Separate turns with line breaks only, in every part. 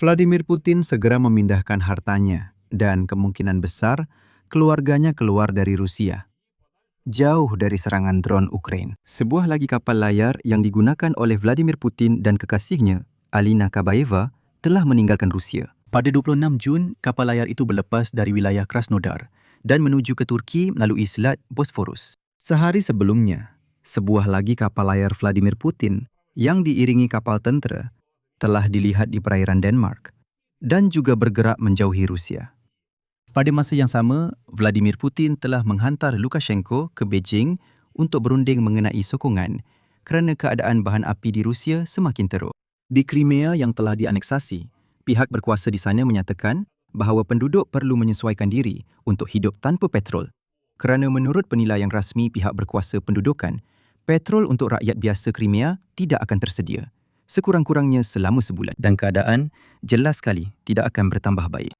Vladimir Putin segera memindahkan hartanya dan kemungkinan besar keluarganya keluar dari Rusia, jauh dari serangan drone Ukraina. Sebuah lagi kapal layar yang digunakan oleh Vladimir Putin dan kekasihnya, Alina Kabaeva, telah meninggalkan Rusia. Pada 26 Jun, kapal layar itu berlepas dari wilayah Krasnodar dan menuju ke Turki melalui Selat Bosphorus. Sehari sebelumnya, sebuah lagi kapal layar Vladimir Putin yang diiringi kapal tentera telah dilihat di perairan Denmark dan juga bergerak menjauhi Rusia. Pada masa yang sama, Vladimir Putin telah menghantar Lukashenko ke Beijing untuk berunding mengenai sokongan kerana keadaan bahan api di Rusia semakin teruk. Di Crimea yang telah dianeksasi, pihak berkuasa di sana menyatakan bahawa penduduk perlu menyesuaikan diri untuk hidup tanpa petrol. Kerana menurut penilaian rasmi pihak berkuasa pendudukan, petrol untuk rakyat biasa Crimea tidak akan tersedia, sekurang-kurangnya selama sebulan. Dan keadaan jelas sekali tidak akan bertambah baik.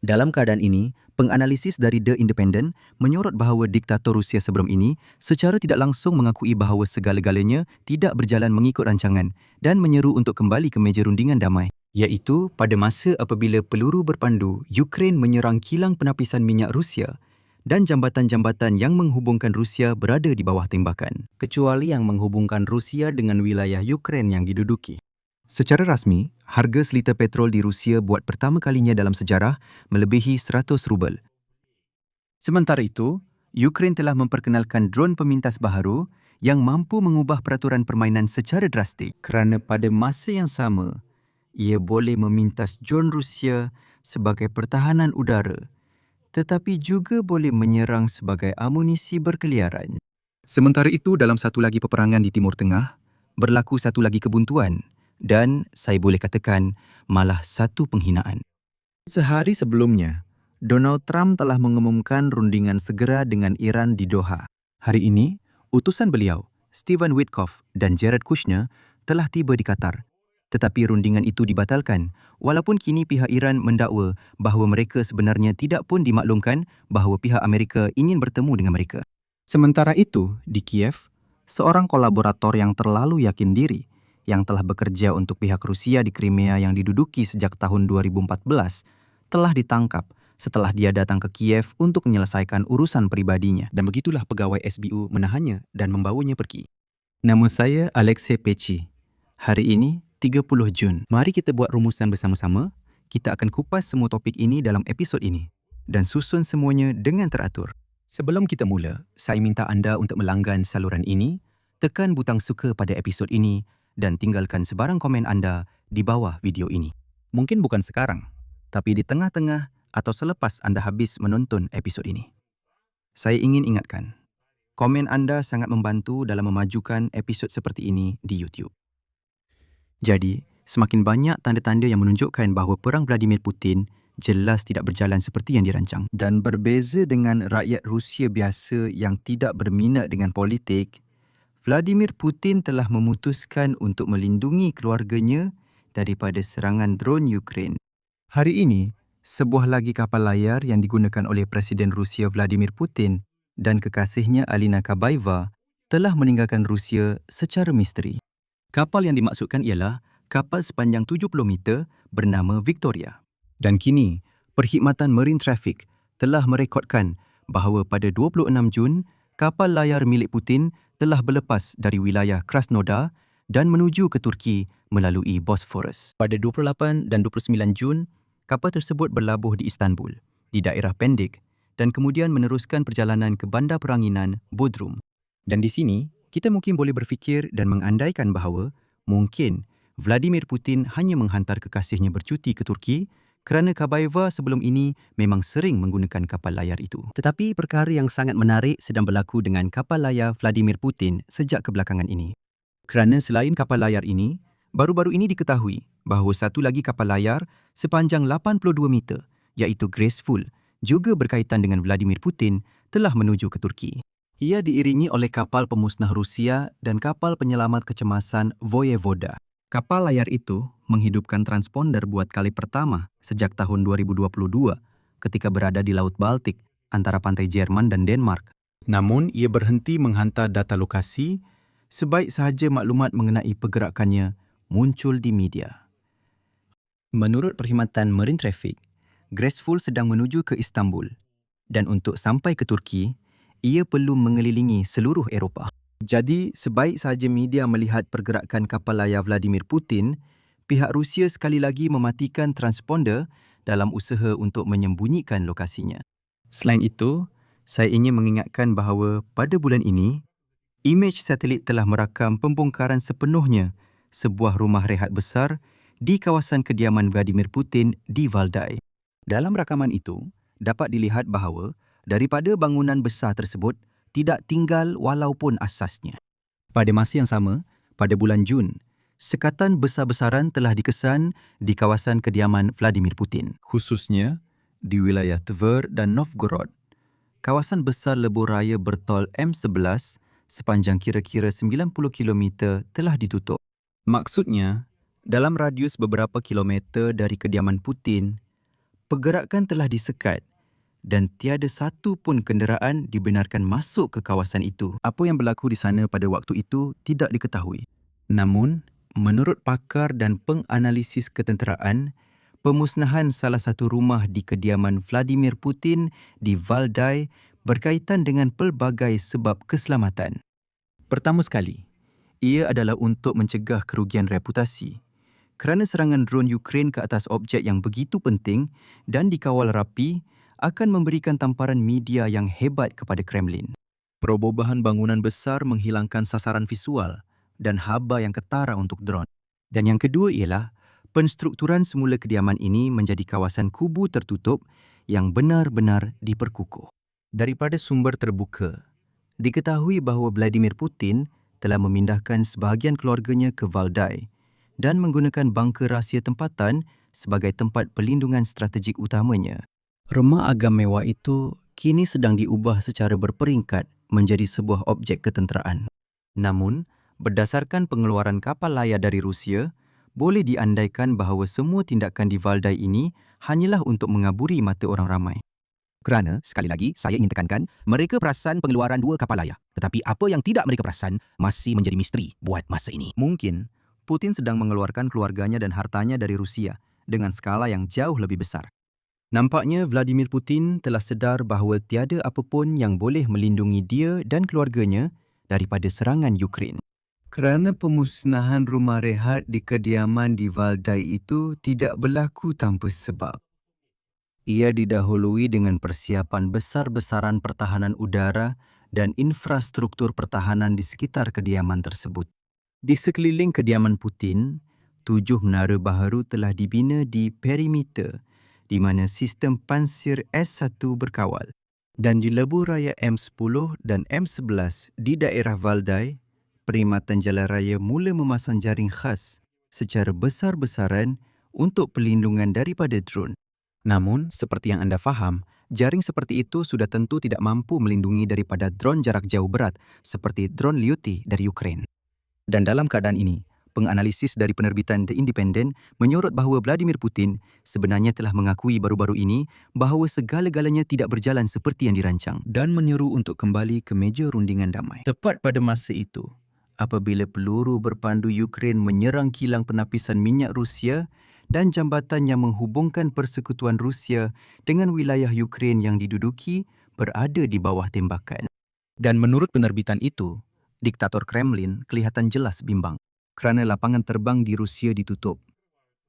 Dalam keadaan ini, penganalisis dari The Independent menyorot bahawa diktator Rusia sebelum ini secara tidak langsung mengakui bahawa segala-galanya tidak berjalan mengikut rancangan dan menyeru untuk kembali ke meja rundingan damai, iaitu pada masa apabila peluru berpandu Ukraine menyerang kilang penapisan minyak Rusia dan jambatan-jambatan yang menghubungkan Rusia berada di bawah tembakan, kecuali yang menghubungkan Rusia dengan wilayah Ukraine yang diduduki. Secara rasmi, harga seliter petrol di Rusia buat pertama kalinya dalam sejarah melebihi 100 rubel. Sementara itu, Ukraine telah memperkenalkan drone pemintas baharu yang mampu mengubah peraturan permainan secara drastik kerana pada masa yang sama, ia boleh memintas drone Rusia sebagai pertahanan udara, tetapi juga boleh menyerang sebagai amunisi berkeliaran. Sementara itu, dalam satu lagi peperangan di Timur Tengah, berlaku satu lagi kebuntuan dan saya boleh katakan malah satu penghinaan. Sehari sebelumnya, Donald Trump telah mengumumkan rundingan segera dengan Iran di Doha. Hari ini, utusan beliau, Stephen Witkoff dan Jared Kushner telah tiba di Qatar. Tetapi rundingan itu dibatalkan, walaupun kini pihak Iran mendakwa bahawa mereka sebenarnya tidak pun dimaklumkan bahawa pihak Amerika ingin bertemu dengan mereka. Sementara itu, di Kiev, seorang kolaborator yang terlalu yakin diri yang telah bekerja untuk pihak Rusia di Crimea yang diduduki sejak tahun 2014 telah ditangkap setelah dia datang ke Kiev untuk menyelesaikan urusan pribadinya. Dan begitulah pegawai SBU menahannya dan membawanya pergi. Nama saya Alexei Peci. Hari ini, 30 Jun. Mari kita buat rumusan bersama-sama. Kita akan kupas semua topik ini dalam episod ini dan susun semuanya dengan teratur. Sebelum kita mula, saya minta anda untuk melanggan saluran ini, tekan butang suka pada episod ini dan tinggalkan sebarang komen anda di bawah video ini. Mungkin bukan sekarang, tapi di tengah-tengah atau selepas anda habis menonton episod ini. Saya ingin ingatkan, komen anda sangat membantu dalam memajukan episod seperti ini di YouTube. Jadi, semakin banyak tanda-tanda yang menunjukkan bahawa perang Vladimir Putin jelas tidak berjalan seperti yang dirancang. Dan berbeza dengan rakyat Rusia biasa yang tidak berminat dengan politik, Vladimir Putin telah memutuskan untuk melindungi keluarganya daripada serangan drone Ukraine. Hari ini, sebuah lagi kapal layar yang digunakan oleh Presiden Rusia Vladimir Putin dan kekasihnya Alina Kabaeva telah meninggalkan Rusia secara misteri. Kapal yang dimaksudkan ialah kapal sepanjang 70 meter bernama Victoria. Dan kini, Perkhidmatan Marine Traffic telah merekodkan bahawa pada 26 Jun, kapal layar milik Putin telah berlepas dari wilayah Krasnodar dan menuju ke Turki melalui Bosphorus. Pada 28 dan 29 Jun, kapal tersebut berlabuh di Istanbul, di daerah Pendik, dan kemudian meneruskan perjalanan ke bandar peranginan Bodrum. Dan di sini, kita mungkin boleh berfikir dan mengandaikan bahawa mungkin Vladimir Putin hanya menghantar kekasihnya bercuti ke Turki kerana Kabaeva sebelum ini memang sering menggunakan kapal layar itu. Tetapi perkara yang sangat menarik sedang berlaku dengan kapal layar Vladimir Putin sejak kebelakangan ini. Kerana selain kapal layar ini, baru-baru ini diketahui bahawa satu lagi kapal layar sepanjang 82 meter, iaitu Graceful, juga berkaitan dengan Vladimir Putin, telah menuju ke Turki. Ia diiringi oleh kapal pemusnah Rusia dan kapal penyelamat kecemasan Voyevoda. Kapal layar itu menghidupkan transponder buat kali pertama sejak tahun 2022 ketika berada di Laut Baltik antara pantai Jerman dan Denmark. Namun, ia berhenti menghantar data lokasi sebaik sahaja maklumat mengenai pergerakannya muncul di media. Menurut Perkhidmatan Marine Traffic, Graceful sedang menuju ke Istanbul dan untuk sampai ke Turki, ia perlu mengelilingi seluruh Eropah. Jadi, sebaik sahaja media melihat pergerakan kapal layar Vladimir Putin, pihak Rusia sekali lagi mematikan transponder dalam usaha untuk menyembunyikan lokasinya. Selain itu, saya ingin mengingatkan bahawa pada bulan ini, imej satelit telah merakam pembongkaran sepenuhnya sebuah rumah rehat besar di kawasan kediaman Vladimir Putin di Valdai. Dalam rakaman itu, dapat dilihat bahawa daripada bangunan besar tersebut tidak tinggal walaupun asasnya. Pada masa yang sama, pada bulan Jun, sekatan besar-besaran telah dikesan di kawasan kediaman Vladimir Putin, khususnya di wilayah Tver dan Novgorod. Kawasan besar lebuh raya bertol M11 sepanjang kira-kira 90 km telah ditutup. Maksudnya, dalam radius beberapa kilometer dari kediaman Putin, pergerakan telah disekat dan tiada satu pun kenderaan dibenarkan masuk ke kawasan itu. Apa yang berlaku di sana pada waktu itu tidak diketahui. Namun, menurut pakar dan penganalisis ketenteraan, pemusnahan salah satu rumah di kediaman Vladimir Putin di Valdai berkaitan dengan pelbagai sebab keselamatan. Pertama sekali, ia adalah untuk mencegah kerugian reputasi kerana serangan drone Ukraine ke atas objek yang begitu penting dan dikawal rapi akan memberikan tamparan media yang hebat kepada Kremlin. Perobohan bangunan besar menghilangkan sasaran visual dan haba yang ketara untuk drone. Dan yang kedua ialah penstrukturan semula kediaman ini menjadi kawasan kubu tertutup yang benar-benar diperkukuh. Daripada sumber terbuka, diketahui bahawa Vladimir Putin telah memindahkan sebahagian keluarganya ke Valdai dan menggunakan bunker rahsia tempatan sebagai tempat pelindungan strategik utamanya. Rumah agam mewah itu kini sedang diubah secara berperingkat menjadi sebuah objek ketenteraan. Namun, berdasarkan pengeluaran kapal layar dari Rusia, boleh diandaikan bahawa semua tindakan di Valdai ini hanyalah untuk mengaburi mata orang ramai.
Kerana, sekali lagi, saya ingin tekankan, mereka perasan pengeluaran 2 kapal layar. Tetapi apa yang tidak mereka perasan masih menjadi misteri buat masa ini.
Mungkin, Putin sedang mengeluarkan keluarganya dan hartanya dari Rusia dengan skala yang jauh lebih besar. Nampaknya Vladimir Putin telah sedar bahawa tiada apapun yang boleh melindungi dia dan keluarganya daripada serangan Ukraine. Kerana pemusnahan rumah rehat di kediaman di Valdai itu tidak berlaku tanpa sebab. Ia didahului dengan persiapan besar-besaran pertahanan udara dan infrastruktur pertahanan di sekitar kediaman tersebut. Di sekeliling kediaman Putin, 7 menara baharu telah dibina di perimeter di mana sistem pansir S1 berkawal. Dan di lebuh raya M10 dan M11 di daerah Valdai, Perkhidmatan Jalan Raya mula memasang jaring khas secara besar-besaran untuk pelindungan daripada drone. Namun, seperti yang anda faham, jaring seperti itu sudah tentu tidak mampu melindungi daripada drone jarak jauh berat seperti drone Lyuti dari Ukraine. Dan dalam keadaan ini, penganalisis dari penerbitan The Independent menyorot bahawa Vladimir Putin sebenarnya telah mengakui baru-baru ini bahawa segala-galanya tidak berjalan seperti yang dirancang dan menyeru untuk kembali ke meja rundingan damai. Tepat pada masa itu, apabila peluru berpandu Ukraine menyerang kilang penapisan minyak Rusia dan jambatan yang menghubungkan persekutuan Rusia dengan wilayah Ukraine yang diduduki berada di bawah tembakan. Dan menurut penerbitan itu, diktator Kremlin kelihatan jelas bimbang kerana lapangan terbang di Rusia ditutup.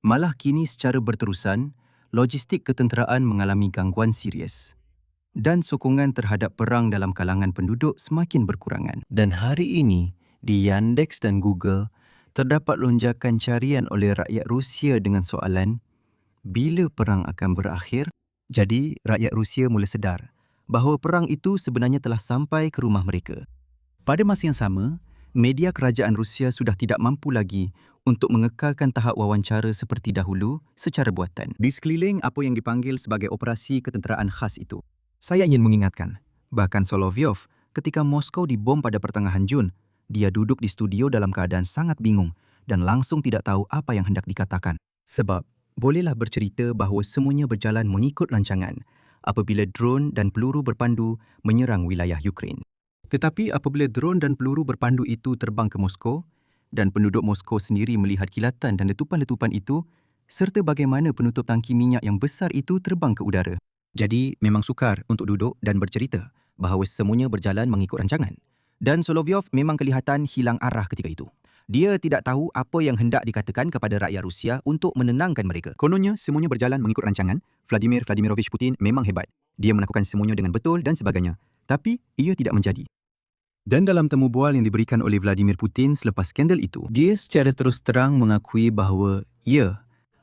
Malah kini secara berterusan, logistik ketenteraan mengalami gangguan serius. Dan sokongan terhadap perang dalam kalangan penduduk semakin berkurangan. Dan hari ini, di Yandex dan Google, terdapat lonjakan carian oleh rakyat Rusia dengan soalan, bila perang akan berakhir? Jadi, rakyat Rusia mula sedar bahawa perang itu sebenarnya telah sampai ke rumah mereka. Pada masa yang sama, media kerajaan Rusia sudah tidak mampu lagi untuk mengekalkan tahap wawancara seperti dahulu secara buatan. Di sekeliling apa yang dipanggil sebagai operasi ketenteraan khas itu. Saya ingin mengingatkan, bahkan Solovyov ketika Moskow dibom pada pertengahan Jun, dia duduk di studio dalam keadaan sangat bingung dan langsung tidak tahu apa yang hendak dikatakan. Sebab, bolehlah bercerita bahawa semuanya berjalan mengikut rancangan apabila drone dan peluru berpandu menyerang wilayah Ukraine. Tetapi apabila drone dan peluru berpandu itu terbang ke Moskow dan penduduk Moskow sendiri melihat kilatan dan letupan-letupan itu, serta bagaimana penutup tangki minyak yang besar itu terbang ke udara.
Jadi memang sukar untuk duduk dan bercerita bahawa semuanya berjalan mengikut rancangan. Dan Solovyov memang kelihatan hilang arah ketika itu. Dia tidak tahu apa yang hendak dikatakan kepada rakyat Rusia untuk menenangkan mereka.
Kononnya semuanya berjalan mengikut rancangan. Vladimir Vladimirovich Putin memang hebat. Dia melakukan semuanya dengan betul dan sebagainya. Tapi ia tidak menjadi. Dan dalam temu bual yang diberikan oleh Vladimir Putin selepas skandal itu, dia secara terus terang mengakui bahawa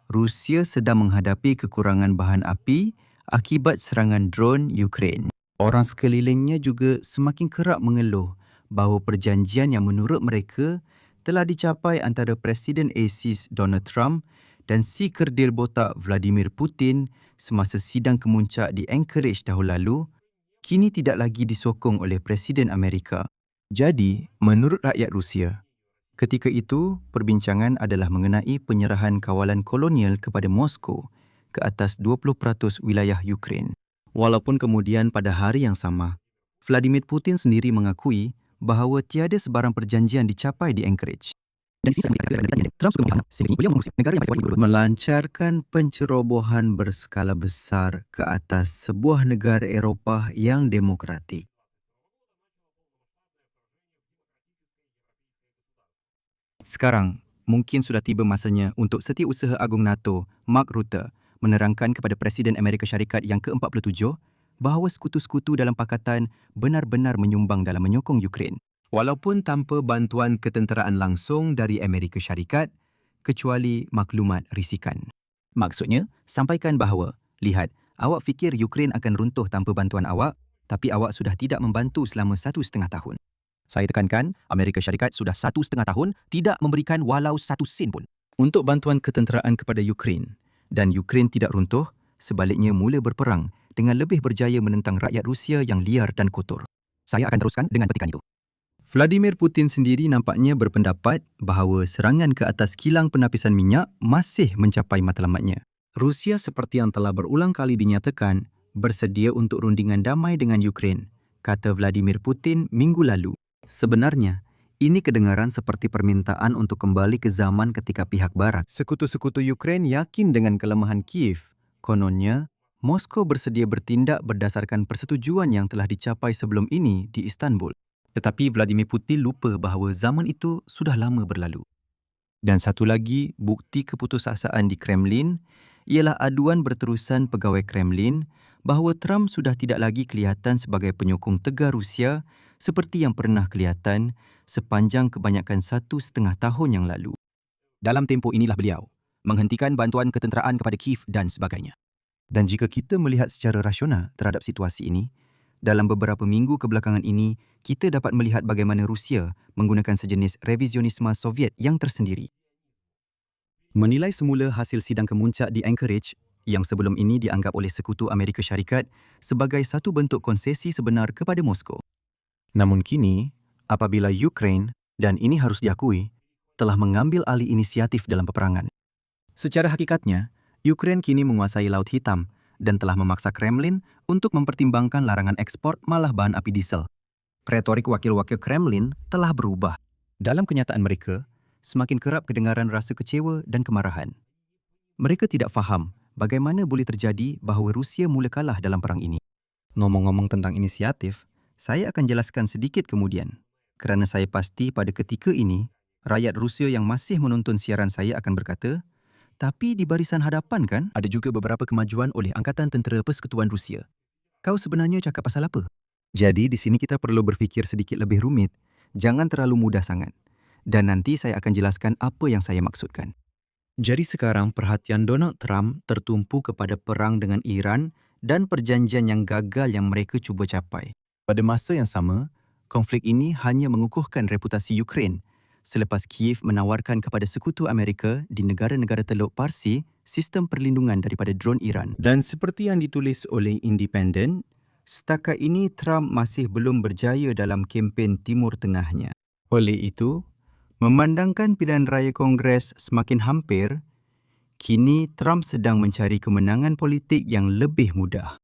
Rusia sedang menghadapi kekurangan bahan api akibat serangan drone Ukraine. Orang sekelilingnya juga semakin kerap mengeluh bahawa perjanjian yang menurut mereka telah dicapai antara Presiden ASIS Donald Trump dan si kerdil botak Vladimir Putin semasa sidang kemuncak di Anchorage tahun lalu, kini tidak lagi disokong oleh Presiden Amerika. Jadi, menurut rakyat Rusia, ketika itu perbincangan adalah mengenai penyerahan kawalan kolonial kepada Moskow ke atas 20% wilayah Ukraine. Walaupun kemudian pada hari yang sama, Vladimir Putin sendiri mengakui bahawa tiada sebarang perjanjian dicapai di Anchorage. Melancarkan pencerobohan berskala besar ke atas sebuah negara Eropah yang demokratik. Sekarang, mungkin sudah tiba masanya untuk Setiausaha Agung NATO, Mark Rutte, menerangkan kepada Presiden Amerika Syarikat yang ke-47 bahawa sekutu-sekutu dalam pakatan benar-benar menyumbang dalam menyokong Ukraine. Walaupun tanpa bantuan ketenteraan langsung dari Amerika Syarikat, kecuali maklumat risikan. Maksudnya, sampaikan bahawa, lihat, awak fikir Ukraine akan runtuh tanpa bantuan awak, tapi awak sudah tidak membantu selama 1,5 tahun.
Saya tekankan, Amerika Syarikat sudah 1,5 tahun tidak memberikan walau 1 sen pun.
Untuk bantuan ketenteraan kepada Ukraine, dan Ukraine tidak runtuh, sebaliknya mula berperang dengan lebih berjaya menentang rakyat Rusia yang liar dan kotor.
Saya akan teruskan dengan petikan itu.
Vladimir Putin sendiri nampaknya berpendapat bahawa serangan ke atas kilang penapisan minyak masih mencapai matlamatnya. Rusia seperti yang telah berulang kali dinyatakan bersedia untuk rundingan damai dengan Ukraine, kata Vladimir Putin minggu lalu. Sebenarnya, ini kedengaran seperti permintaan untuk kembali ke zaman ketika pihak barat. Sekutu-sekutu Ukraine yakin dengan kelemahan Kiev. Kononnya, Moskow bersedia bertindak berdasarkan persetujuan yang telah dicapai sebelum ini di Istanbul. Tetapi Vladimir Putin lupa bahawa zaman itu sudah lama berlalu. Dan satu lagi bukti keputusasaan di Kremlin ialah aduan berterusan pegawai Kremlin bahawa Trump sudah tidak lagi kelihatan sebagai penyokong tegar Rusia seperti yang pernah kelihatan sepanjang kebanyakan 1,5 tahun yang lalu.
Dalam tempoh inilah beliau menghentikan bantuan ketenteraan kepada Kiev dan sebagainya.
Dan jika kita melihat secara rasional terhadap situasi ini, dalam beberapa minggu kebelakangan ini, kita dapat melihat bagaimana Rusia menggunakan sejenis revisionisme Soviet yang tersendiri. Menilai semula hasil sidang kemuncak di Anchorage yang sebelum ini dianggap oleh Sekutu Amerika Syarikat sebagai satu bentuk konsesi sebenar kepada Moskow. Namun kini, apabila Ukraine, dan ini harus diakui, telah mengambil alih inisiatif dalam peperangan. Secara hakikatnya, Ukraine kini menguasai Laut Hitam dan telah memaksa Kremlin untuk mempertimbangkan larangan ekspor malah bahan api diesel. Retorik wakil-wakil Kremlin telah berubah. Dalam kenyataan mereka, semakin kerap kedengaran rasa kecewa dan kemarahan. Mereka tidak faham bagaimana boleh terjadi bahawa Rusia mula kalah dalam perang ini. Ngomong-ngomong tentang inisiatif, saya akan jelaskan sedikit kemudian. Kerana saya pasti pada ketika ini, rakyat Rusia yang masih menonton siaran saya akan berkata, tapi di barisan hadapan kan, ada juga beberapa kemajuan oleh Angkatan Tentera Persekutuan Rusia. Kau sebenarnya cakap pasal apa? Jadi di sini kita perlu berfikir sedikit lebih rumit. Jangan terlalu mudah sangat. Dan nanti saya akan jelaskan apa yang saya maksudkan. Jadi sekarang perhatian Donald Trump tertumpu kepada perang dengan Iran dan perjanjian yang gagal yang mereka cuba capai. Pada masa yang sama, konflik ini hanya mengukuhkan reputasi Ukraine selepas Kiev menawarkan kepada Sekutu Amerika di negara-negara Teluk Parsi sistem perlindungan daripada drone Iran. Dan seperti yang ditulis oleh Independent, setakat ini Trump masih belum berjaya dalam kempen Timur Tengahnya. Oleh itu, memandangkan pilihan raya Kongres semakin hampir, kini Trump sedang mencari kemenangan politik yang lebih mudah.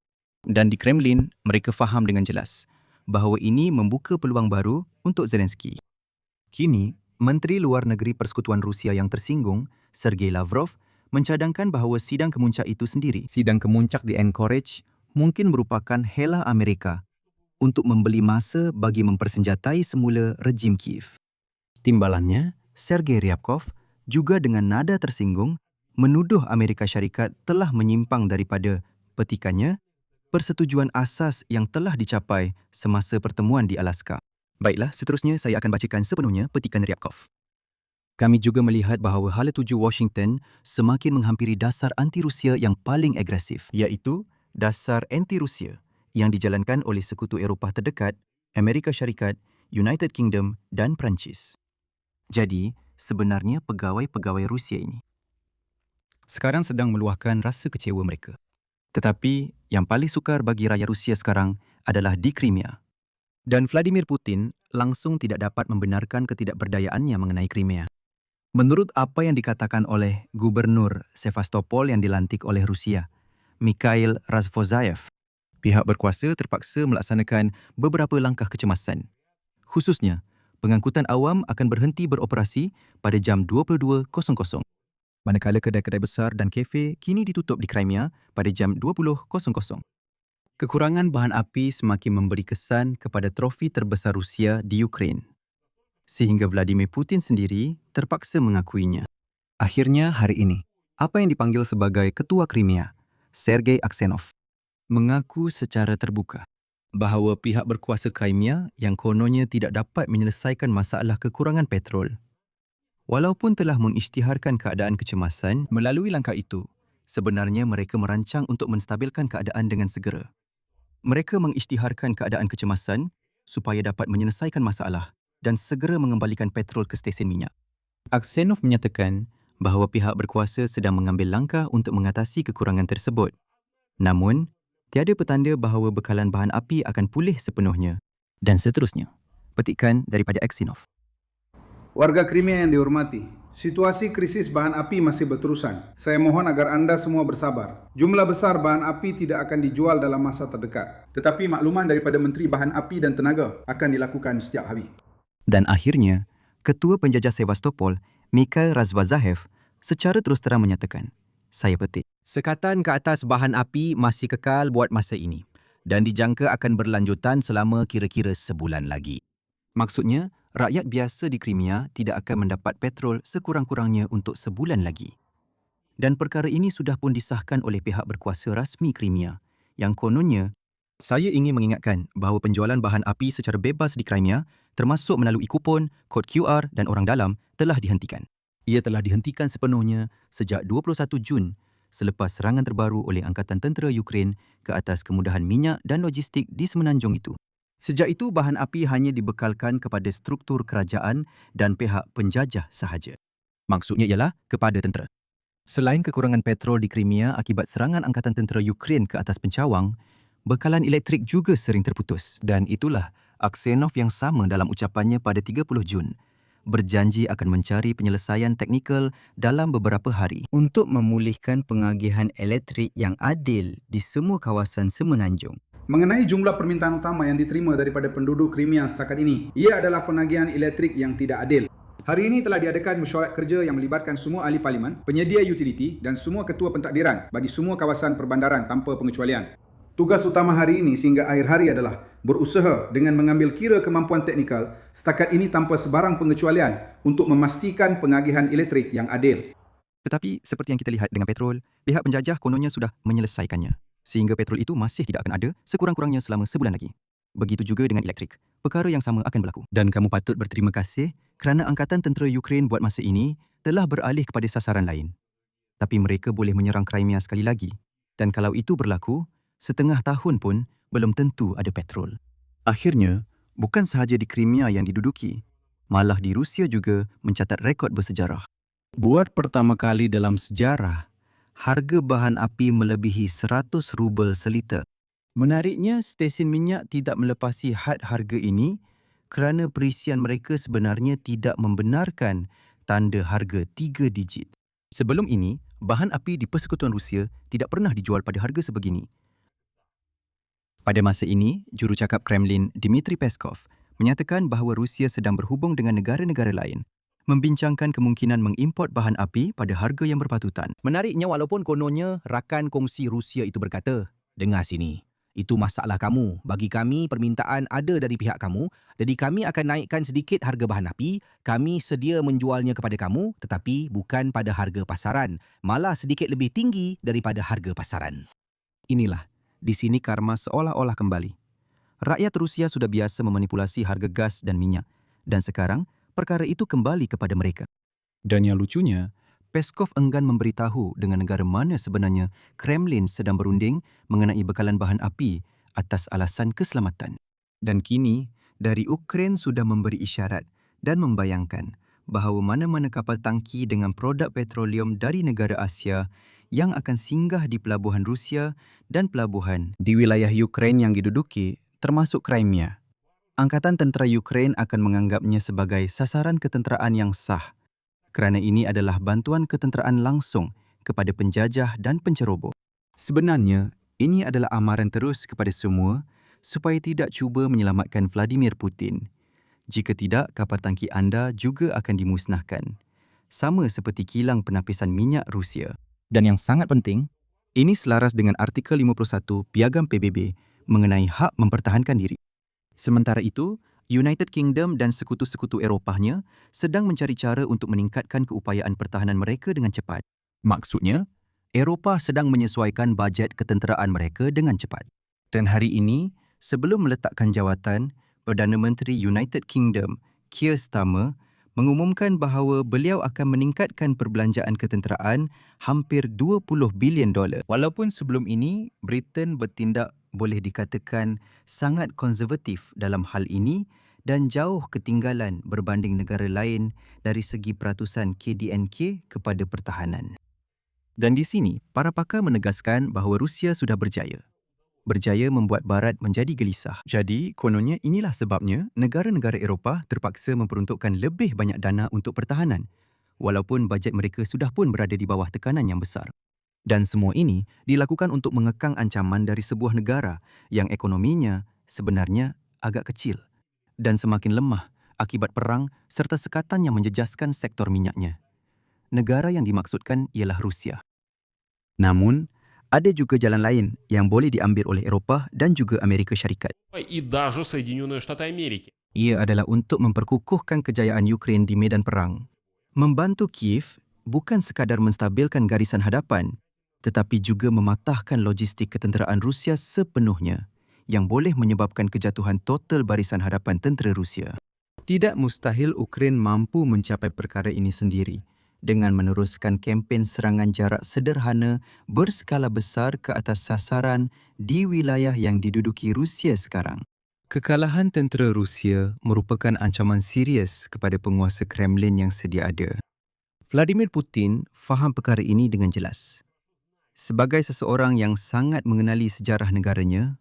Dan di Kremlin, mereka faham dengan jelas bahawa ini membuka peluang baru untuk Zelensky. Kini, Menteri Luar Negeri Persekutuan Rusia yang tersinggung, Sergei Lavrov, mencadangkan bahawa sidang kemuncak itu sendiri, sidang kemuncak di Anchorage, mungkin merupakan hela Amerika untuk membeli masa bagi mempersenjatai semula rejim Kiev. Timbalannya, Sergei Ryabkov juga dengan nada tersinggung menuduh Amerika Syarikat telah menyimpang daripada petikannya persetujuan asas yang telah dicapai semasa pertemuan di Alaska. Baiklah, seterusnya saya akan bacakan sepenuhnya petikan Ryabkov. Kami juga melihat bahawa hala tuju Washington semakin menghampiri dasar anti-Rusia yang paling agresif, iaitu dasar anti-Rusia yang dijalankan oleh sekutu Eropah terdekat, Amerika Syarikat, United Kingdom dan Perancis. Jadi, sebenarnya pegawai-pegawai Rusia ini sekarang sedang meluahkan rasa kecewa mereka. Tetapi, yang paling sukar bagi rakyat Rusia sekarang adalah di Crimea. Dan Vladimir Putin langsung tidak dapat membenarkan ketidakberdayaannya mengenai Crimea. Menurut apa yang dikatakan oleh Gubernur Sevastopol yang dilantik oleh Rusia, Mikhail Razvozaev, pihak berkuasa terpaksa melaksanakan beberapa langkah kecemasan. Khususnya, pengangkutan awam akan berhenti beroperasi pada jam 22.00, manakala kedai-kedai besar dan kafe kini ditutup di Crimea pada jam 20.00. Kekurangan bahan api semakin memberi kesan kepada trofi terbesar Rusia di Ukraine, sehingga Vladimir Putin sendiri terpaksa mengakuinya. Akhirnya hari ini, apa yang dipanggil sebagai Ketua Crimea, Sergei Aksenov, mengaku secara terbuka bahawa pihak berkuasa Crimea yang kononnya tidak dapat menyelesaikan masalah kekurangan petrol. Walaupun telah mengisytiharkan keadaan kecemasan melalui langkah itu, sebenarnya mereka merancang untuk menstabilkan keadaan dengan segera. Mereka mengisytiharkan keadaan kecemasan supaya dapat menyelesaikan masalah dan segera mengembalikan petrol ke stesen minyak. Aksenov menyatakan bahawa pihak berkuasa sedang mengambil langkah untuk mengatasi kekurangan tersebut. Namun, tiada petanda bahawa bekalan bahan api akan pulih sepenuhnya. Dan seterusnya. Petikan daripada Aksenov.
Warga Crimea yang dihormati, situasi krisis bahan api masih berterusan. Saya mohon agar anda semua bersabar. Jumlah besar bahan api tidak akan dijual dalam masa terdekat. Tetapi makluman daripada Menteri Bahan Api dan Tenaga akan dilakukan setiap hari.
Dan akhirnya, Ketua Penjajah Sevastopol, Mikhail Razvozaev, secara terus terang menyatakan, saya petik,
Sekatan ke atas bahan api masih kekal buat masa ini dan dijangka akan berlanjutan selama kira-kira sebulan lagi.
maksudnya, rakyat biasa di Crimea tidak akan mendapat petrol sekurang-kurangnya untuk sebulan lagi. Dan perkara ini sudah pun disahkan oleh pihak berkuasa rasmi Crimea, yang kononnya, saya ingin mengingatkan bahawa penjualan bahan api secara bebas di Crimea, termasuk melalui kupon, kod QR dan orang dalam, telah dihentikan. Ia telah dihentikan sepenuhnya sejak 21 Jun selepas serangan terbaru oleh Angkatan Tentera Ukraine ke atas kemudahan minyak dan logistik di semenanjung itu. Sejak itu, bahan api hanya dibekalkan kepada struktur kerajaan dan pihak penjajah sahaja. Maksudnya ialah kepada tentera. Selain kekurangan petrol di Crimea akibat serangan Angkatan Tentera Ukraine ke atas pencawang, bekalan elektrik juga sering terputus. Dan itulah Aksenov yang sama dalam ucapannya pada 30 Jun, berjanji akan mencari penyelesaian teknikal dalam beberapa hari untuk memulihkan pengagihan elektrik yang adil di semua kawasan semenanjung.
Mengenai jumlah permintaan utama yang diterima daripada penduduk Crimea setakat ini, ia adalah penagihan elektrik yang tidak adil. Hari ini telah diadakan mesyuarat kerja yang melibatkan semua ahli parlimen, penyedia utiliti dan semua ketua pentakdiran bagi semua kawasan perbandaran tanpa pengecualian. Tugas utama hari ini sehingga akhir hari adalah berusaha dengan mengambil kira kemampuan teknikal setakat ini tanpa sebarang pengecualian untuk memastikan pengagihan elektrik yang adil.
Tetapi seperti yang kita lihat dengan petrol, pihak penjajah kononnya sudah menyelesaikannya, sehingga petrol itu masih tidak akan ada sekurang-kurangnya selama sebulan lagi. Begitu juga dengan elektrik. Perkara yang sama akan berlaku. Dan kamu patut berterima kasih kerana Angkatan Tentera Ukraine buat masa ini telah beralih kepada sasaran lain. Tapi mereka boleh menyerang Crimea sekali lagi. Dan kalau itu berlaku, setengah tahun pun belum tentu ada petrol. Akhirnya, bukan sahaja di Crimea yang diduduki, malah di Rusia juga mencatat rekod bersejarah. Buat pertama kali dalam sejarah, harga bahan api melebihi 100 rubel seliter. Menariknya, stesen minyak tidak melepasi had harga ini kerana perisian mereka sebenarnya tidak membenarkan tanda harga 3 digit. Sebelum ini, bahan api di Persekutuan Rusia tidak pernah dijual pada harga sebegini. Pada masa ini, jurucakap Kremlin Dmitry Peskov menyatakan bahawa Rusia sedang berhubung dengan negara-negara lain membincangkan kemungkinan mengimport bahan api pada harga yang berpatutan.
Menariknya walaupun kononnya rakan kongsi Rusia itu berkata, dengar sini, itu masalah kamu. Bagi kami permintaan ada dari pihak kamu, jadi kami akan naikkan sedikit harga bahan api. Kami sedia menjualnya kepada kamu tetapi bukan pada harga pasaran, malah sedikit lebih tinggi daripada harga pasaran.
Inilah, di sini karma seolah-olah kembali. Rakyat Rusia sudah biasa memanipulasi harga gas dan minyak, dan sekarang perkara itu kembali kepada mereka. Dan yang lucunya, Peskov enggan memberitahu dengan negara mana sebenarnya Kremlin sedang berunding mengenai bekalan bahan api atas alasan keselamatan. Dan kini, dari Ukraine sudah memberi isyarat dan membayangkan bahawa mana-mana kapal tangki dengan produk petroleum dari negara Asia yang akan singgah di pelabuhan Rusia dan pelabuhan di wilayah Ukraine yang diduduki, termasuk Crimea. Angkatan Tentera Ukraine akan menganggapnya sebagai sasaran ketenteraan yang sah, kerana ini adalah bantuan ketenteraan langsung kepada penjajah dan penceroboh. Sebenarnya, ini adalah amaran terus kepada semua supaya tidak cuba menyelamatkan Vladimir Putin. Jika tidak, kapal tangki anda juga akan dimusnahkan. Sama seperti kilang penapisan minyak Rusia.
Dan yang sangat penting,
Ini selaras dengan artikel 51 Piagam PBB mengenai hak mempertahankan diri. Sementara itu, United Kingdom dan sekutu-sekutu Eropahnya sedang mencari cara untuk meningkatkan keupayaan pertahanan mereka dengan cepat. Maksudnya, Eropah sedang menyesuaikan bajet ketenteraan mereka dengan cepat. Dan hari ini, sebelum meletakkan jawatan, Perdana Menteri United Kingdom, Keir Starmer, mengumumkan bahawa beliau akan meningkatkan perbelanjaan ketenteraan hampir $20 bilion. Walaupun sebelum ini, Britain bertindak boleh dikatakan sangat konservatif dalam hal ini dan jauh ketinggalan berbanding negara lain dari segi peratusan KDNK kepada pertahanan. Dan di sini, para pakar menegaskan bahawa Rusia sudah berjaya. Berjaya membuat Barat menjadi gelisah. Jadi, kononnya inilah sebabnya negara-negara Eropah terpaksa memperuntukkan lebih banyak dana untuk pertahanan, walaupun bajet mereka sudah pun berada di bawah tekanan yang besar. Dan semua ini dilakukan untuk mengekang ancaman dari sebuah negara yang ekonominya sebenarnya agak kecil dan semakin lemah akibat perang serta sekatan yang menjejaskan sektor minyaknya. Negara yang dimaksudkan ialah Rusia. Namun, ada juga jalan lain yang boleh diambil oleh Eropah dan juga Amerika Syarikat.
И даже Соединенные Штаты Америки.
Ia adalah untuk memperkukuhkan kejayaan Ukraine di medan perang. Membantu Kiev bukan sekadar menstabilkan garisan hadapan, tetapi juga mematahkan logistik ketenteraan Rusia sepenuhnya yang boleh menyebabkan kejatuhan total barisan hadapan tentera Rusia. Tidak mustahil Ukraine mampu mencapai perkara ini sendiri dengan meneruskan kempen serangan jarak sederhana berskala besar ke atas sasaran di wilayah yang diduduki Rusia sekarang. Kekalahan tentera Rusia merupakan ancaman serius kepada penguasa Kremlin yang sedia ada. Vladimir Putin faham perkara ini dengan jelas. Sebagai seseorang yang sangat mengenali sejarah negaranya,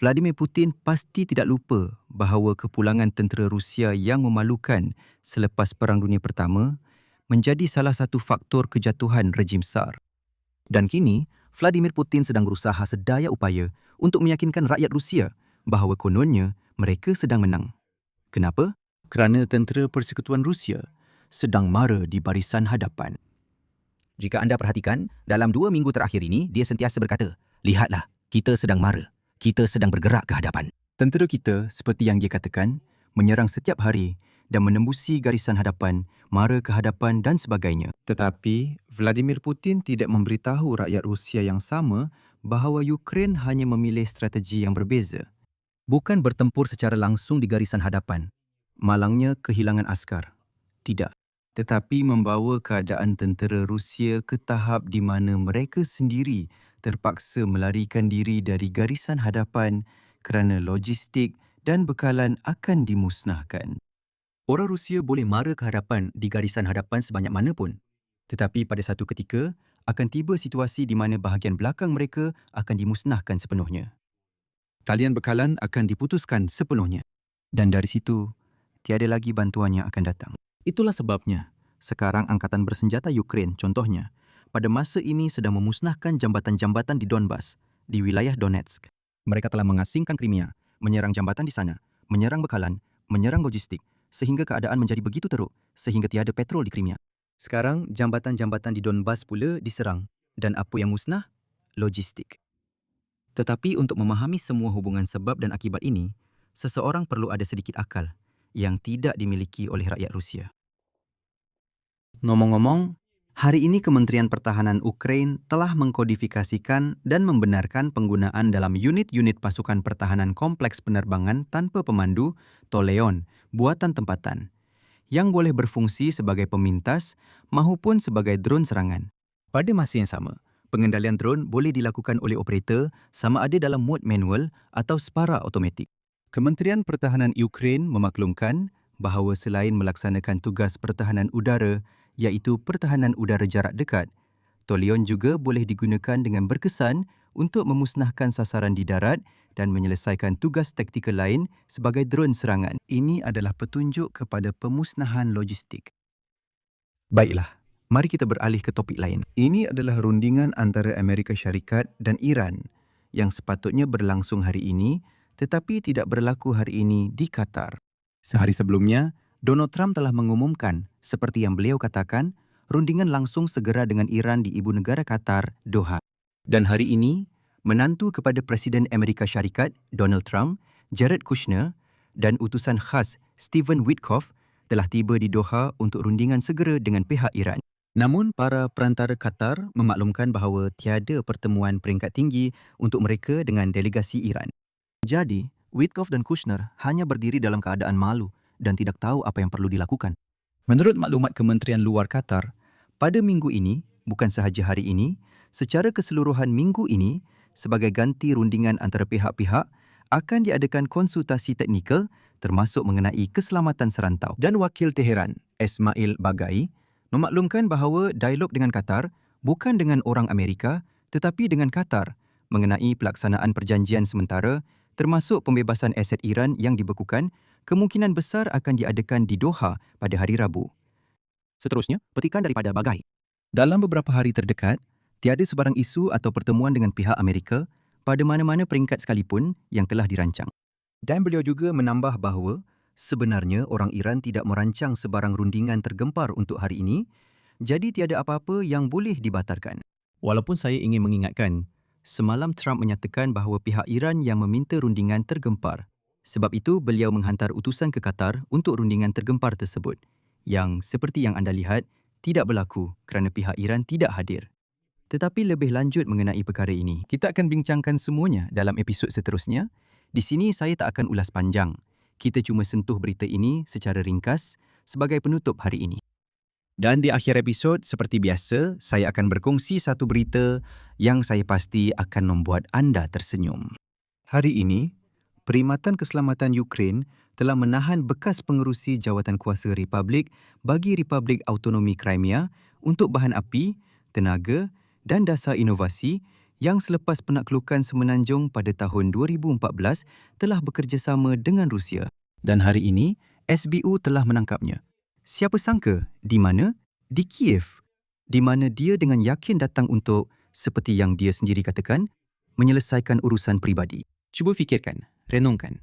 Vladimir Putin pasti tidak lupa bahawa kepulangan tentera Rusia yang memalukan selepas Perang Dunia Pertama menjadi salah satu faktor kejatuhan rejim Tsar. Dan kini, Vladimir Putin sedang berusaha sedaya upaya untuk meyakinkan rakyat Rusia bahawa kononnya mereka sedang menang. Kenapa? Kerana tentera persekutuan Rusia sedang mara di barisan hadapan.
jika anda perhatikan, dalam 2 minggu terakhir ini, dia sentiasa berkata, lihatlah, kita sedang mara. Kita sedang bergerak ke hadapan.
Tentera kita, seperti yang dia katakan, menyerang setiap hari dan menembusi garisan hadapan, mara ke hadapan dan sebagainya. Tetapi, Vladimir Putin tidak memberitahu rakyat Rusia yang sama bahawa Ukraine hanya memilih strategi yang berbeza. Bukan bertempur secara langsung di garisan hadapan, malangnya kehilangan askar. Tidak. Tetapi membawa keadaan tentera Rusia ke tahap di mana mereka sendiri terpaksa melarikan diri dari garisan hadapan kerana logistik dan bekalan akan dimusnahkan. Orang Rusia boleh mara ke hadapan di garisan hadapan sebanyak mana pun. Tetapi pada satu ketika, akan tiba situasi di mana bahagian belakang mereka akan dimusnahkan sepenuhnya. Talian bekalan akan diputuskan sepenuhnya. Dan dari situ, tiada lagi bantuan yang akan datang. Itulah sebabnya, sekarang Angkatan Bersenjata Ukraine, contohnya, pada masa ini sedang memusnahkan jambatan-jambatan di Donbas, di wilayah Donetsk. Mereka telah mengasingkan Crimea, menyerang jambatan di sana, menyerang bekalan, menyerang logistik,
sehingga keadaan menjadi begitu teruk sehingga tiada petrol di Crimea. Sekarang, jambatan-jambatan di Donbas pula diserang. Dan apa yang musnah? Logistik. Tetapi untuk memahami semua hubungan sebab dan akibat ini, seseorang perlu ada sedikit akal yang tidak dimiliki oleh rakyat Rusia. Ngomong-ngomong, hari ini Kementerian Pertahanan Ukraine telah mengkodifikasikan dan membenarkan penggunaan dalam unit-unit pasukan pertahanan kompleks penerbangan tanpa pemandu Toleon buatan tempatan yang boleh berfungsi sebagai pemintas maupun sebagai drone serangan. Pada masa yang sama, pengendalian drone boleh dilakukan oleh operator sama ada dalam mod manual atau separa automatik. Kementerian Pertahanan Ukraine memaklumkan bahawa selain melaksanakan tugas pertahanan udara iaitu pertahanan udara jarak dekat, Toleon juga boleh digunakan dengan berkesan untuk memusnahkan sasaran di darat dan menyelesaikan tugas taktikal lain sebagai drone serangan. Ini adalah petunjuk kepada pemusnahan logistik. Baiklah, mari kita beralih ke topik lain. Ini adalah rundingan antara Amerika Syarikat dan Iran yang sepatutnya berlangsung hari ini tetapi tidak berlaku hari ini di Qatar. Sehari sebelumnya, Donald Trump telah mengumumkan, seperti yang beliau katakan, rundingan langsung segera dengan Iran di ibu negara Qatar, Doha. Dan hari ini, menantu kepada Presiden Amerika Syarikat, Donald Trump, Jared Kushner dan utusan khas Stephen Witkoff telah tiba di Doha untuk rundingan segera dengan pihak Iran. Namun, para perantara Qatar memaklumkan bahawa tiada pertemuan peringkat tinggi untuk mereka dengan delegasi Iran. Jadi, Witkoff dan Kushner hanya berdiri dalam keadaan malu dan tidak tahu apa yang perlu dilakukan. Menurut maklumat Kementerian Luar Qatar, pada minggu ini, bukan sahaja hari ini, secara keseluruhan minggu ini, sebagai ganti rundingan antara pihak-pihak, akan diadakan konsultasi teknikal termasuk mengenai keselamatan serantau. Dan wakil Teheran, Esmail Bagai, memaklumkan bahawa dialog dengan Qatar bukan dengan orang Amerika tetapi dengan Qatar mengenai pelaksanaan perjanjian sementara termasuk pembebasan aset Iran yang dibekukan kemungkinan besar akan diadakan di Doha pada hari Rabu. Seterusnya, petikan daripada Bagai. Dalam beberapa hari terdekat, tiada sebarang isu atau pertemuan dengan pihak Amerika pada mana-mana peringkat sekalipun yang telah dirancang. Dan beliau juga menambah bahawa sebenarnya orang Iran tidak merancang sebarang rundingan tergempar untuk hari ini, jadi tiada apa-apa yang boleh dibatalkan. Walaupun saya ingin mengingatkan, semalam Trump menyatakan bahawa pihak Iran yang meminta rundingan tergempar. Sebab itu, beliau menghantar utusan ke Qatar untuk rundingan tergempar tersebut, yang seperti yang anda lihat, tidak berlaku kerana pihak Iran tidak hadir. Tetapi lebih lanjut mengenai perkara ini, kita akan bincangkan semuanya dalam episod seterusnya. Di sini saya tak akan ulas panjang. Kita cuma sentuh berita ini secara ringkas sebagai penutup hari ini. Dan di akhir episod, seperti biasa, saya akan berkongsi satu berita yang saya pasti akan membuat anda tersenyum. Hari ini, Perkhidmatan Keselamatan Ukraine telah menahan bekas pengerusi jawatan kuasa Republik bagi Republik Autonomi Crimea untuk bahan api, tenaga dan dasar inovasi yang selepas penaklukan semenanjung pada tahun 2014 telah bekerjasama dengan Rusia. Dan hari ini, SBU telah menangkapnya. Siapa sangka? Di mana? Di Kiev. Di mana dia dengan yakin datang untuk, seperti yang dia sendiri katakan, menyelesaikan urusan pribadi. Cuba fikirkan, renungkan.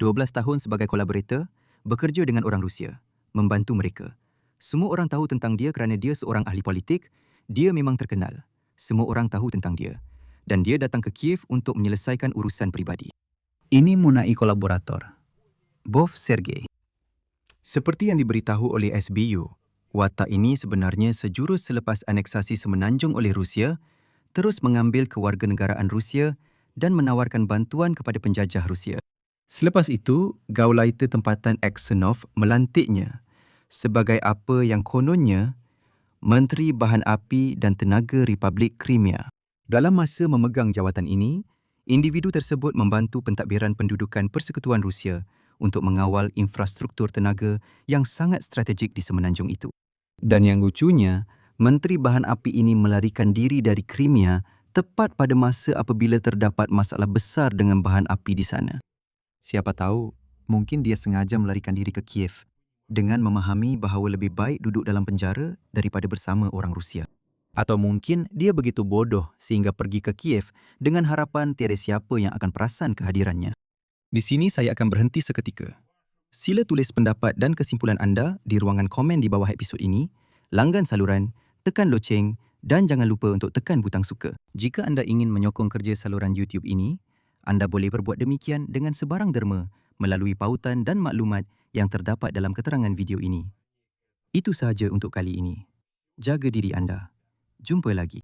12 tahun sebagai kolaborator, bekerja dengan orang Rusia, membantu mereka. Semua orang tahu tentang dia kerana dia seorang ahli politik, dia memang terkenal. Semua orang tahu tentang dia. Dan dia datang ke Kiev untuk menyelesaikan urusan pribadi. Ini munai kolaborator. Bov Sergei. Seperti yang diberitahu oleh SBU, watak ini sebenarnya sejurus selepas aneksasi semenanjung oleh Rusia, terus mengambil kewarganegaraan Rusia dan menawarkan bantuan kepada penjajah Rusia. Selepas itu, Gauleiter Tempatan Aksenov melantiknya sebagai apa yang kononnya Menteri Bahan Api dan Tenaga Republik Crimea. Dalam masa memegang jawatan ini, individu tersebut membantu pentadbiran pendudukan Persekutuan Rusia untuk mengawal infrastruktur tenaga yang sangat strategik di semenanjung itu. Dan yang lucunya, Menteri Bahan Api ini melarikan diri dari Crimea tepat pada masa apabila terdapat masalah besar dengan bahan api di sana. Siapa tahu, mungkin dia sengaja melarikan diri ke Kiev dengan memahami bahawa lebih baik duduk dalam penjara daripada bersama orang Rusia. Atau mungkin dia begitu bodoh sehingga pergi ke Kiev dengan harapan tiada siapa yang akan perasan kehadirannya. Di sini saya akan berhenti seketika. Sila tulis pendapat dan kesimpulan anda di ruangan komen di bawah episod ini, langgan saluran, tekan loceng dan jangan lupa untuk tekan butang suka. Jika anda ingin menyokong kerja saluran YouTube ini, anda boleh berbuat demikian dengan sebarang derma melalui pautan dan maklumat yang terdapat dalam keterangan video ini. Itu sahaja untuk kali ini. Jaga diri anda. Jumpa lagi.